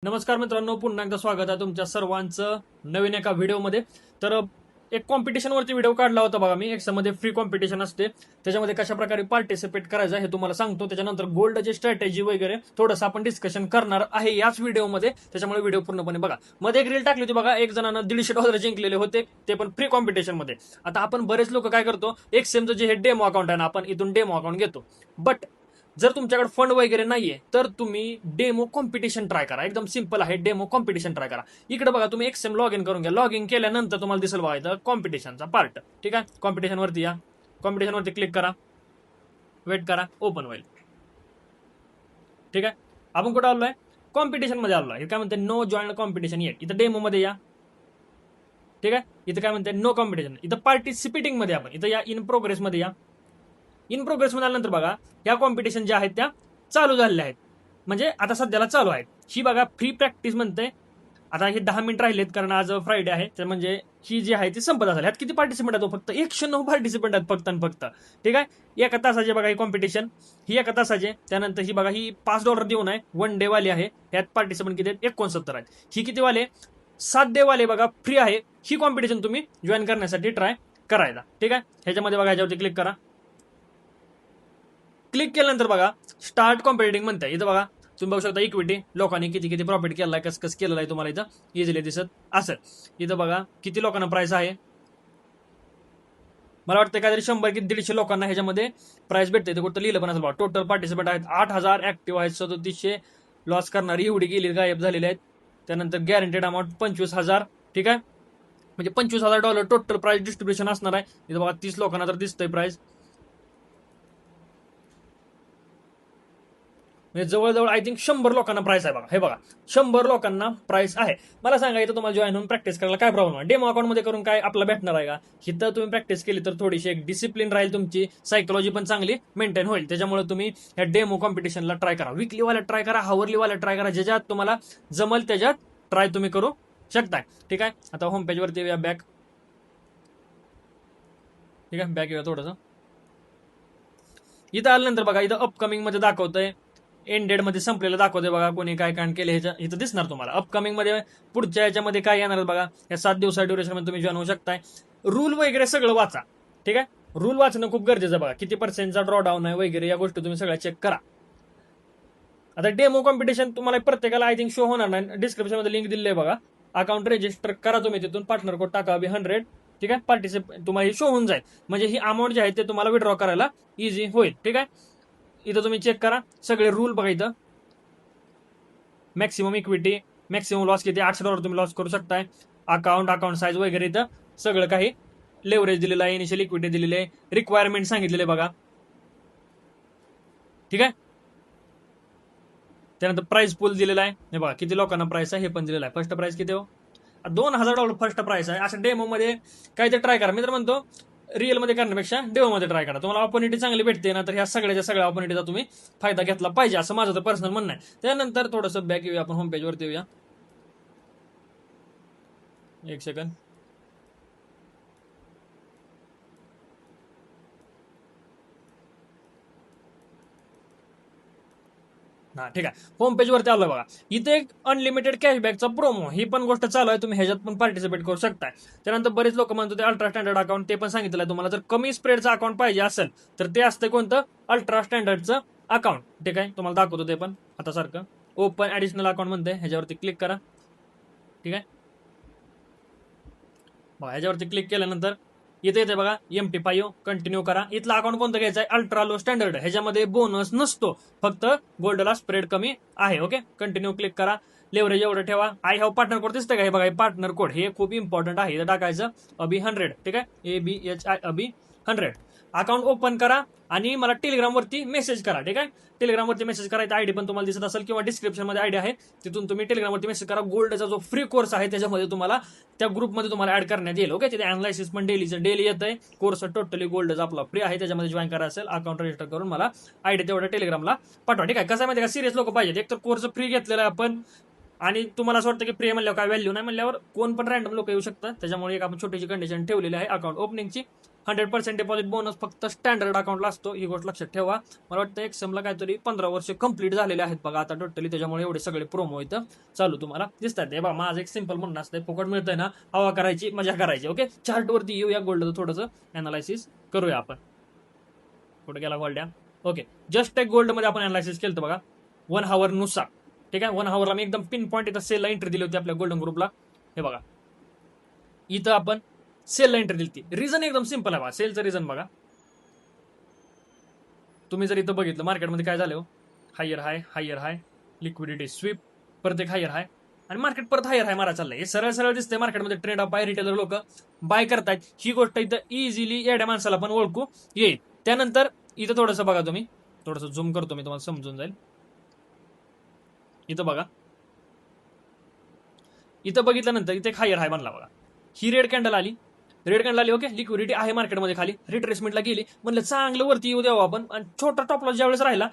नमस्कार मित्रांनो, पुन्हा एकदा स्वागत आहे तुमच्या सर्वांचं नवीन एका व्हिडिओमध्ये. तर एक कॉम्पिटिशनवरती व्हिडिओ काढला होता बघा मी. एक्समध्ये फ्री कॉम्पिटिशन असते, त्याच्यामध्ये कशा प्रकारे पार्टिसिपेट करायचं हे तुम्हाला सांगतो. त्याच्यानंतर गोल्डची स्ट्रॅटेजी वगैरे थोडंसं आपण डिस्कशन करणार आहे याच व्हिडिओमध्ये, त्याच्यामुळे व्हिडिओ पूर्णपणे बघा. मध्ये एक रील टाकली होती बघा, एक जणांना $150 जिंकलेले होते, ते पण फ्री कॉम्पिटिशनमध्ये. आता आपण बरेच लोक काय करतो, एक्सएमचं जे हे डेमो अकाउंट आहे ना, आपण इथून डेमो अकाउंट घेतो. बट जर तुमच्याकडे फंड वगैरे नाहीये तर तुम्ही डेमो कॉम्पिटिशन ट्राय करा. एकदम सिंपल आहे, डेमो कॉम्पिटिशन ट्राय करा. इकडे बघा, तुम्ही एक्सएम लॉग इन करून घ्या. लॉग इन केल्यानंतर तुम्हाला दिसेल बघा इथं कॉम्पिटिशनचा पार्ट. ठीक आहे, कॉम्पिटिशन वरती या, कॉम्पिटिशन वरती क्लिक करा, वेट करा, ओपन होईल. ठीक आहे, आपण कुठं आलोय? कॉम्पिटिशन मध्ये आलोय. काय म्हणते, नो जॉईन कॉम्पिटिशन येट. इथं डेमो मध्ये या. ठीक आहे, इथं काय म्हणते, नो कॉम्पिटिशन. इथं पार्टिसिपेटिंग मध्ये आपण इथं या, इन प्रोग्रेस मध्ये या. इन प्रोग्रेस मध्ये आल्यानंतर बघा, या कॉम्पिटिशन ज्या आहेत त्या चालू झालेल्या आहेत, म्हणजे आता सध्याला चालू आहेत. ही बघा फ्री प्रॅक्टिस म्हणते. आता हे 10 मिनिट राहिलेत, कारण आज फ्रायडे आहे, तर म्हणजे ही जी आहे ती संपत असेल. ह्यात किती पार्टिसिपंट आहेत? फक्त 109 पार्टिसिपंट आहेत, फक्त आणि फक्त. ठीक आहे, एका तासाचे बघा ही कॉम्पिटिशन, ही एका तासाचे. त्यानंतर ही बघा, ही $5 देऊन आहे, 1 डे वाली आहे. ह्यात पार्टिसिपंट किती आहेत? 69 आहेत. ही किती वाले? 7 डे वाले बघा, फ्री आहे. ही कॉम्पिटिशन तुम्ही जॉईन करण्यासाठी ट्राय करायला. ठीक आहे, ह्याच्यामध्ये बघा, ह्याच्यावरती क्लिक करा. क्लिक केल्यानंतर बघा, स्टार्ट कॉम्पिटिंग म्हणताय. इथं बघा, तुम्ही बघू शकता इक्विटी, लोकांनी किती किती प्रॉफिट केलाय, कसं कसं केलेलं आहे, तुम्हाला इथं इझिली दिसत असेल. इथं बघा किती लोकांना प्राइस आहे. मला वाटतं काहीतरी 100 की 150 लोकांना ह्याच्यामध्ये प्राइस भेटते. इथं कुठं लिहिलं पण असेल बघा. टोटल पार्टिसिपेंट आहेत 8,000, ऍक्टिव्ह आहेत 3700, लॉस करणारी एवढी गेली, गायब झालेली आहेत. त्यानंतर गॅरंटेड अमाऊंट 25,000. ठीक आहे, म्हणजे $25,000 टोटल प्राइस डिस्ट्रीब्युशन असणार आहे. इथं बघा 30 लोकांना तर दिसतंय प्राइस, म्हणजे जवळजवळ आय थिंक 100 लोकांना प्राइस आहे बघा. हे बघा, 100 लोकांना प्राइस आहे. मला सांगा, इथं तुम्हाला जॉईन होऊन प्रॅक्टिस करायला काय प्रॉब्लेम आहे? डेमो अकाउंट मध्ये करून काय आपला भेटणार आहे का? इथं तुम्ही प्रॅक्टिस केली तर थोडीशी एक डिसिप्लिन राहील, तुमची सायकोलॉजी पण चांगली मेंटेन होईल. त्याच्यामुळे तुम्ही ह्या डेमो कॉम्पिटिशनला ट्राय करा. वीकली वाला ट्राय करा, हावरली वाला ट्राय करा, ज्याच्यात तुम्हाला जमल त्याच्यात ट्राय तुम्ही करू शकताय. ठीक आहे, आता होम पेज वरती या, बॅक. ठीक आहे, बॅक येऊया थोडंसं. इथं आल्यानंतर बघा, इथं अपकमिंग मध्ये दाखवतंय, एंडेड मध्ये संपलेलं दाखवतंय बघा, कोणी काय काय केले ह्याच्या इथं दिसणार तुम्हाला. अपकमिंग मध्ये पुढच्या याच्यामध्ये काय येणार बघा, या 7 दिवसा ड्युरेशन मध्ये तुम्ही जॉईन होऊ शकताय. रूल वगैरे सगळं वाचा. ठीक आहे, रूल वाचणं खूप गरजेचं बघा. किती पर्सेंटचा ड्रॉ डाऊन आहे वगैरे, या गोष्टी तुम्ही सगळ्या चेक करा. आता डेमो कॉम्पिटिशन तुम्हाला प्रत्येकाला आय थिंक शो होणार नाही. डिस्क्रिप्शन मध्ये लिंक दिली आहे बघा. अकाउंट रजिस्टर करा तुम्ही, तिथून पार्टनर कोड टाका $100. ठीक आहे, पार्टिसिपेट तुम्हाला हे शो होऊन जाईल, म्हणजे ही अमाऊंट जी आहे ते तुम्हाला विड्रॉ करायला इझी होईल. ठीक आहे, इथं तुम्ही चेक करा सगळे रूल बघा. इथं मॅक्सिमम इक्विटी, मॅक्सिमम लॉस किती, $800 तुम्ही लॉस करू शकताय. अकाउंट साईज वगैरे इथं सगळं काही लेवरेज दिलेलं आहे, इनिशियल इक्विटी दिलेली आहे, रिक्वायरमेंट सांगितलेले बघा. ठीक आहे, त्यानंतर प्राइस पूल दिलेला आहे. हे बघा किती लोकांना प्राइस आहे हे पण दिलेलं आहे. फर्स्ट प्राइस किती हो? $2,000 फर्स्ट प्राइस आहे. असं डेमो मध्ये काहीतरी ट्राय करा. मी तर म्हणतो, रिअल मध्ये करण्यापेक्षा डेमो मध्ये ट्राय करा. तुम्हाला ऑपॉर्च्युनिटी चांगली भेटते ना, तर ह्या सगळ्याच्या सगळ्या ऑपॉर्च्युनिटीचा तुम्ही फायदा घेतला पाहिजे, असं माझं तर पर्सनल म्हणणं आहे. त्यानंतर थोडंसं बॅक येऊया, आपण होम पेज वरती येऊया. एक सेकंड. हा, ठीक आहे, होम पेज वरती आलोय बघा. इथे एक अनलिमिटेड कॅशबॅकचा प्रोमो, ही पण गोष्ट चालू आहे, तुम्ही ह्याच्यात पण पार्टिसिपेट करू शकताय. त्यानंतर बरेच लोक म्हणतो ते अल्ट्रा स्टँडर्ड अकाउंट, ते पण सांगितलं आहे तुम्हाला. जर कमी स्प्रेडचं अकाउंट पाहिजे असेल तर ते असतं कोणतं? अल्ट्रा स्टँडर्डचं अकाउंट. ठीक आहे, तुम्हाला दाखवतो ते पण आता सारखं. ओपन ऍडिशनल अकाउंट म्हणते, ह्याच्यावरती क्लिक करा. ठीक आहे, बघा ह्याच्यावरती क्लिक केल्यानंतर इथे येते बघा MT5, कंटिन्यू करा. इथला अकाउंट कोणतं घ्यायचं आहे? Ultra low standard. ह्याच्यामध्ये बोनस नसतो, फक्त गोल्डला स्प्रेड कमी आहे. ओके, कंटिन्यू क्लिक करा. लेवरेज एवढं ठेवा. आय हॅव पार्टनर कोड दिसतंय का? हे बघा, पार्टनर कोड हे खूप इम्पॉर्टंट आहे. इथं टाकायचं अभी100. ठीक आहे, ABHI अभी100. अकाउंट ओपन करा आणि मला टेलिग्राम वरती मेसेज करा. ठीक आहे, टेलिग्राम वरती मेसेज करायचा आयडी पण तुम्हाला दिसत असेल, किंवा डिस्क्रिप्शन मध्ये आयडी आहे, तिथून तुम्ही टेलिग्राम वरती मेसेज करा. गोल्डचा जो फ्री कोर्स आहे त्याच्यामध्ये तुम्हाला त्या ग्रुपमध्ये तुम्हाला ऍड करण्यात येईल. ओके, तिथे अनालिसिस पण डेली येत आहे. कोर्स टोटली गोल्डचा आपला फ्री आहे, त्याच्यामध्ये जॉईन करा असेल अकाउंट रजिस्टर करून मला आयडी तेवढ्या टेलिग्रामला पाठवा. ठीक आहे, कसं माहिती का, सिरियस लोक पाहिजेत. एक तर कोर्स फ्री घेतलेला आहे आपण, आणि तुम्हाला असं वाटतं की फ्री म्हणल्यावर काय व्हॅल्यू नाही, म्हणल्यावर कोण पण रॅन्डम लोक येऊ शकतात. त्याच्यामुळे एक आपण छोटीशी कंडिशन ठेवलेली आहे अकाउंट ओपनिंगची. 100% डिपॉझिट बोनस फक्त स्टँडर्ड अकाउंटला असतो, ही गोष्ट लक्षात ठेवा. मला वाटतं एक्सएमला काहीतरी 15 वर्ष कंप्लीट झालेले आहेत बघा आता टोटली, त्याच्यामुळे एवढे सगळे प्रोमो इथं चालू तुम्हाला दिसतात. हे बघा माझं एक सिंपल म्हणणं असतं, फुकट मिळतंय ना, हवा करायची, मजा करायची. ओके, चार्टवरती येऊया, गोल्डचं थोडंसं अनालायसिस करूया आपण. कुठे गेला गोल्ड्या? ओके, जस्ट एक गोल्डमध्ये आपण अनालायसिस केलं बघा 1 hour नुसार. ठीक आहे, 1 hourला मी एकदम पिन पॉईंट इथं सेलला एंट्री दिली होती आपल्या गोल्डन ग्रुपला. हे बघा इथं आपण सेलला एंट्री दिली होती. रिझन एकदम सिंपल आहे बघा, सेलचं रिझन बघा. तुम्ही जर इथं बघितलं मार्केटमध्ये काय झालं, हायर हाय, लिक्विडिटी स्वीप, परत एक हायर हाय, आणि मार्केट परत हायर हाय मारा चाललंय. हे सरळ सरळ दिसतंय मार्केटमध्ये ट्रेड अप आहे, रिटेलर लोक बाय करतायत. ही गोष्ट इथं इझिली येड्या माणसाला पण ओळखू येईल. त्यानंतर इथं थोडंसं बघा, तुम्ही थोडंसं झूम करतो मी, तुम्हाला समजून जाईल. इथं बघा, इथं बघितल्यानंतर इथे एक हायर हाय बनला बघा. ही रेड कॅन्डल आली, ओके, लिक्विडिटी आहे मार्केटमध्ये खाली, रिट्रेसमेंटला गेली. म्हणलं चांगलं वरती येऊ द्यावं आपण, आणि छोटा टॉप लॉस ज्यावेळेस राहिला,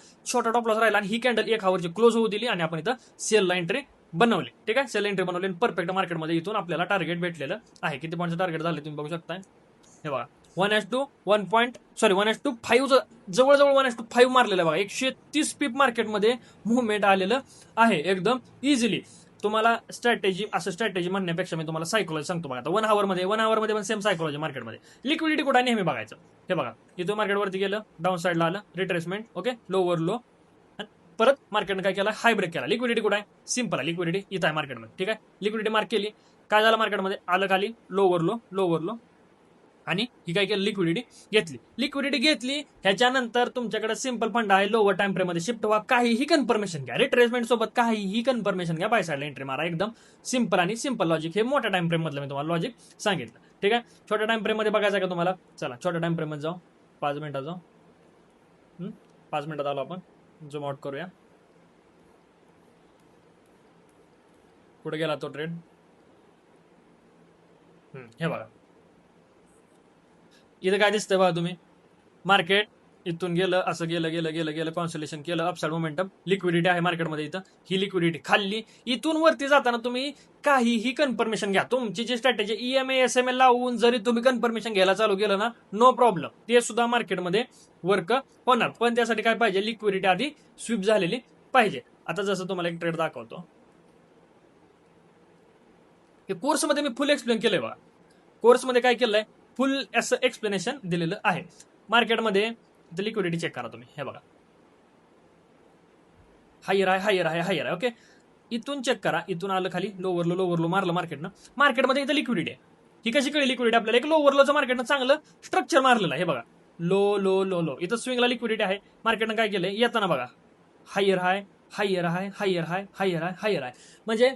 आणि ही कॅन्डल 1 hourची क्लोज होऊ दिली, आणि आपण इथं सेलला एंट्री बनवली. ठीक आहे, सेल एंट्री बनवली, परफेक्ट मार्केटमध्ये इथून आपल्याला टार्गेट भेटलेलं आहे. किती पॉईंटचं टार्गेट झालं तुम्ही बघू शकता. हे बघा 1:5 जवळजवळ 1:5 मारलेलं आहे बघा. 130 पीप मार्केटमध्ये मुवमेंट आलेलं आहे एकदम इझिली. तुम्हाला स्ट्रॅटेजी म्हणण्यापेक्षा मी तुम्हाला सायकोलॉजी सांगतो बघा. आता 1 hourमध्ये पण सेम सायकोलॉजी मार्केटमध्ये. लिक्विडिटी कुठे नेहमी बघायचं. हे बघा इथं मार्केटवरती गेलं, डाऊन साईडला आलं, रिट्रेसमेंट, ओके, लोवर लो, परत मार्केटने काय केला, हाय ब्रेक केला. लिक्विडिटी कुठे आहे, सिंपल आहे, लिक्विडिटी इथं आहे मार्केटमध्ये. ठीक आहे, लिक्विडिटी मार्क केली, काय झालं मार्केटमध्ये, आलं खाली, लोवर लो, आणि ही काय केलं, लिक्विडिटी घेतली. ह्याच्यानंतर तुमच्याकडे सिंपल फंड आहे, लोवर टाइम फ्रेम मध्ये शिफ्ट व्हा, काहीही कन्फर्मेशन घ्या, रिट्रेसमेंट सोबत काहीही कन्फर्मेशन घ्या, बाय साईडला एंट्री मारा. एकदम सिंपल आणि सिंपल लॉजिक. हे मोठ्या टाइम फ्रेम मधलं मी तुम्हाला लॉजिक सांगितलं. ठीक आहे, छोट्या टाइम फ्रेम मध्ये बघायचं का तुम्हाला, चला छोट्या टाइम फ्रेम मध्ये जाऊ, 5 मिनिटात जाऊ. 5 मिनिटात आलो आपण, झूम आउट करूया. कुठे गेला तो ट्रेड, हे बघा इथं काय दिसतंय बघा तुम्ही, मार्केट इथून गेलं, असं गेलं, कॉन्सोलेशन केलं, अपसाइड मोमेंटम, लिक्विडिटी आहे मार्केटमध्ये. इथं ही लिक्विडिटी खाल्ली, इथून वरती जाताना तुम्ही काहीही कन्फर्मेशन घ्या. तुमची जी स्ट्रॅटेजी EMA SMA लावून जरी तुम्ही कन्फर्मेशन घ्यायला चालू केलं ना, नो प्रॉब्लेम, ते सुद्धा मार्केटमध्ये वर्क होणार. पण त्यासाठी काय पाहिजे, लिक्विडिटी आधी स्वीप झालेली पाहिजे. आता जसं तुम्हाला एक ट्रेड दाखवतो, हे कोर्समध्ये मी फुल एक्सप्लेन केलंय बघा. कोर्समध्ये काय केलंय, फुल असं एक्सप्लेनेशन दिलेलं आहे. मार्केटमध्ये लिक्विडिटी चेक करा तुम्ही. हे बघा हायर आहे, ओके, इथून चेक करा, इथून आलं खाली, लोवर लो मारलं मार्केटमध्ये इथं लिक्विडिटी आहे. ही कशी कळली लिक्विडिटी आपल्याला, एक लोवर लोचं मार्केटनं चांगलं स्ट्रक्चर मारलेलं आहे. हे बघा लो इथं स्विंगला लिक्विडिटी आहे. मार्केटनं काय केलंय, येताना बघा हायर हाय, म्हणजे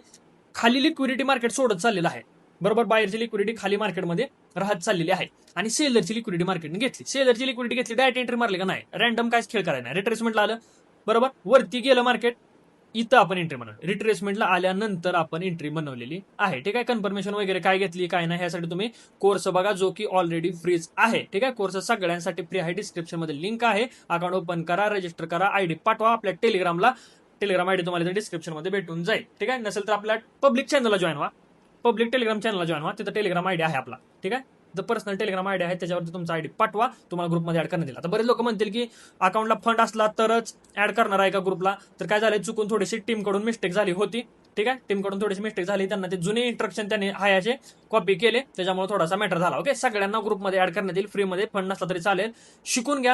खाली लिक्विडिटी मार्केट सोडत चाललेलं आहे. बरोबर, बाहेरची लिक्विडिटी खाली मार्केटमध्ये राहत चाललेली आहे, आणि सेलरची लिक्विडिटी मार्केटने घेतली. डायरेक्ट एंट्री मारली का नाही, रॅन्डम काहीच खेळ करायला नाही. रिट्रेसमेंटला आलं, बरोबर, वरती गेलं मार्केट, इथं आपण एंट्री बनवली. रिट्रेसमेंटला आल्यानंतर आपण एंट्री बनवलेली आहे. ठीक आहे, कन्फर्मेशन वगैरे काय घेतली काय नाही ह्यासाठी तुम्ही कोर्स बघा, जो की ऑलरेडी फ्रीज आहे. ठीक आहे, कोर्स सगळ्यांसाठी फ्री आहे, डिस्क्रिप्शन मध्ये लिंक आहे. अकाउंट ओपन करा, रजिस्टर करा, ID पाठवा आपल्या टेलिग्राम ID तुम्हाला डिस्क्रिप्शन मध्ये भेटून जाईल. ठीक आहे, नसेल तर आपल्या पब्लिक चॅनलला जॉईन व्हा, टेलिग्राम चॅनलला जॉईन व्हा, तिथं टेलिग्राम ID आहे आपला. ठीक आहे, द पर्सनल टेलिग्राम ID आहे, त्याच्यावरती तुमचा ID पाठवा, तुम्हाला ग्रुपमध्ये ऍड करण्यात येईल. आता बरेच लोक म्हणतील की अकाउंटला फंड असला तरच ऍड करणार आहे का ग्रुपला, तर काय झालंय, चुकून थोडीशी टीमकडून मिस्टेक झाली होती. ठीक आहे, टीमकडून थोडीशी मिस्टेक झाली, त्यांना ते जुने इंस्ट्रक्शन त्यांनी हायाचे कॉपी केले, त्याच्यामुळे थोडासा मॅटर झाला. ओके, सगळ्यांना ग्रुपमध्ये ऍड करण्यात येईल, फ्रीमध्ये, फंड नसला तरी चालेल, शिकून घ्या.